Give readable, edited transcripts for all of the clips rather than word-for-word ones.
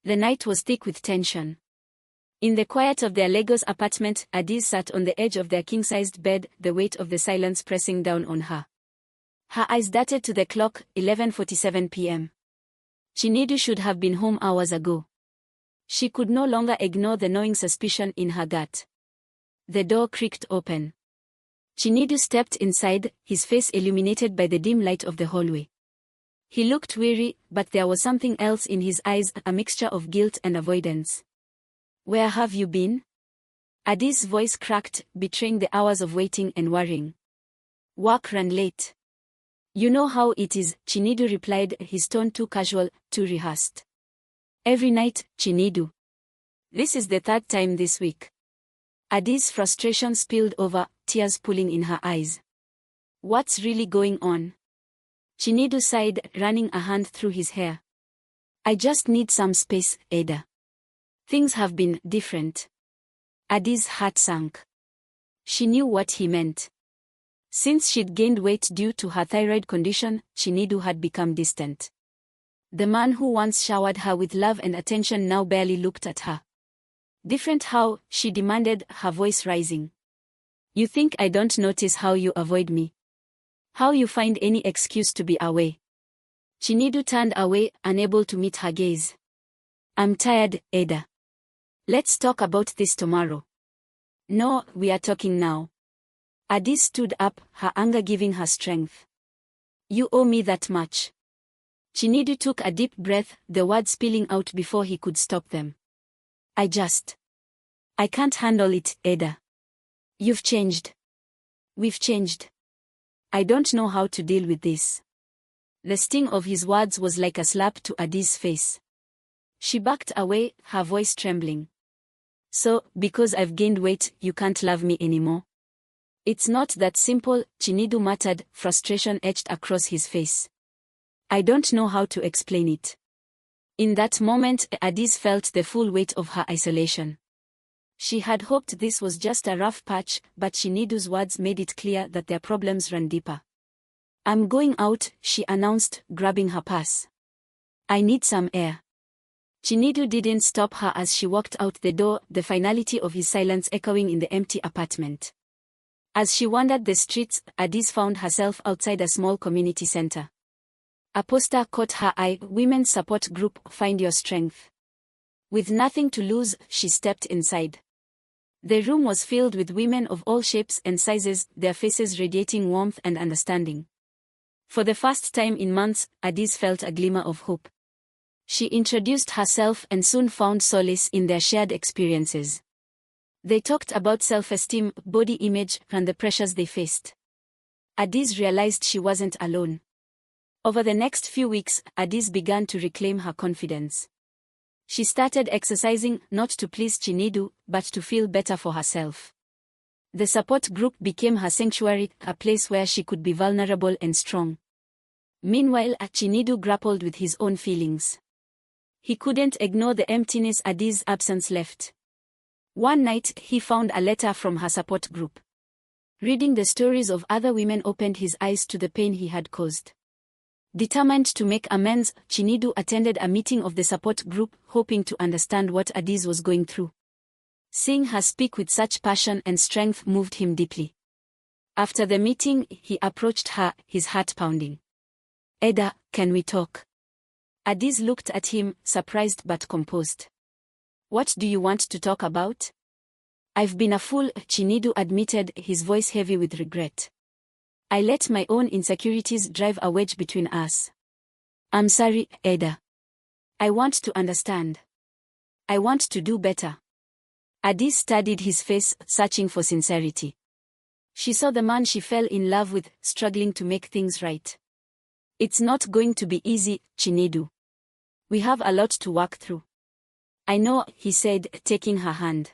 The night was thick with tension. In the quiet of their Lagos apartment, Adaeze sat on the edge of their king-sized bed, the weight of the silence pressing down on her. Her eyes darted to the clock, 11:47 p.m. Chinedu should have been home hours ago. She could no longer ignore the gnawing suspicion in her gut. The door creaked open. Chinedu stepped inside, his face illuminated by the dim light of the hallway. He looked weary, but there was something else in his eyes, a mixture of guilt and avoidance. "Where have you been?" Adaze's voice cracked, betraying the hours of waiting and worrying. "Work ran late." "You know how it is," Chinedu replied, his tone too casual, too rehearsed. "Every night, Chinedu. This is the third time this week." Adaze's frustration spilled over, tears pooling in her eyes. "What's really going on?" Chinedu sighed, running a hand through his hair. "I just need some space, Ada. Things have been different." Adaze's heart sank. She knew what he meant. Since she'd gained weight due to her thyroid condition, Chinedu had become distant. The man who once showered her with love and attention now barely looked at her. "Different how?" she demanded, her voice rising. "You think I don't notice how you avoid me? How you find any excuse to be away?" Chinedu turned away, unable to meet her gaze. "I'm tired, Ada. Let's talk about this tomorrow." "No, we are talking now." Adaze stood up, her anger giving her strength. "You owe me that much." Chinedu took a deep breath, the words spilling out before he could stop them. I can't handle it, Ada. You've changed. We've changed. I don't know how to deal with this." The sting of his words was like a slap to Adaze's face. She backed away, her voice trembling. "So, because I've gained weight, you can't love me anymore?" "It's not that simple," Chinedu muttered, frustration etched across his face. "I don't know how to explain it." In that moment, Adaze felt the full weight of her isolation. She had hoped this was just a rough patch, but Chinedu's words made it clear that their problems ran deeper. "I'm going out," she announced, grabbing her purse. "I need some air." Chinedu didn't stop her as she walked out the door, the finality of his silence echoing in the empty apartment. As she wandered the streets, Adaze found herself outside a small community center. A poster caught her eye, Women's Support Group, Find Your Strength. With nothing to lose, she stepped inside. The room was filled with women of all shapes and sizes, their faces radiating warmth and understanding. For the first time in months, Adaze felt a glimmer of hope. She introduced herself and soon found solace in their shared experiences. They talked about self-esteem, body image, and the pressures they faced. Adaze realized she wasn't alone. Over the next few weeks, Adaze began to reclaim her confidence. She started exercising, not to please Chinedu, but to feel better for herself. The support group became her sanctuary, a place where she could be vulnerable and strong. Meanwhile, Chinedu grappled with his own feelings. He couldn't ignore the emptiness Adaze's absence left. One night, he found a letter from her support group. Reading the stories of other women opened his eyes to the pain he had caused. Determined to make amends, Chinedu attended a meeting of the support group, hoping to understand what Adaze was going through. Seeing her speak with such passion and strength moved him deeply. After the meeting, he approached her, his heart pounding. "Ada, can we talk?" Adaze looked at him, surprised but composed. "What do you want to talk about?" "I've been a fool," Chinedu admitted, his voice heavy with regret. "I let my own insecurities drive a wedge between us. I'm sorry, Ada. I want to understand. I want to do better." Adaze studied his face, searching for sincerity. She saw the man she fell in love with, struggling to make things right. "It's not going to be easy, Chinedu. We have a lot to work through." "I know," he said, taking her hand.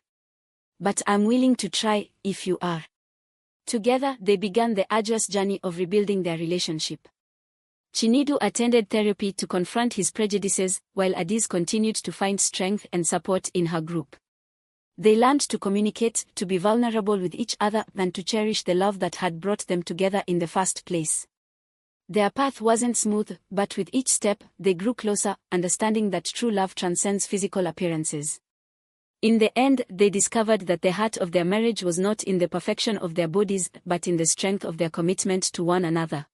"But I'm willing to try, if you are." Together, they began the arduous journey of rebuilding their relationship. Chinedu attended therapy to confront his prejudices, while Adaze continued to find strength and support in her group. They learned to communicate, to be vulnerable with each other, and to cherish the love that had brought them together in the first place. Their path wasn't smooth, but with each step, they grew closer, understanding that true love transcends physical appearances. In the end, they discovered that the heart of their marriage was not in the perfection of their bodies, but in the strength of their commitment to one another.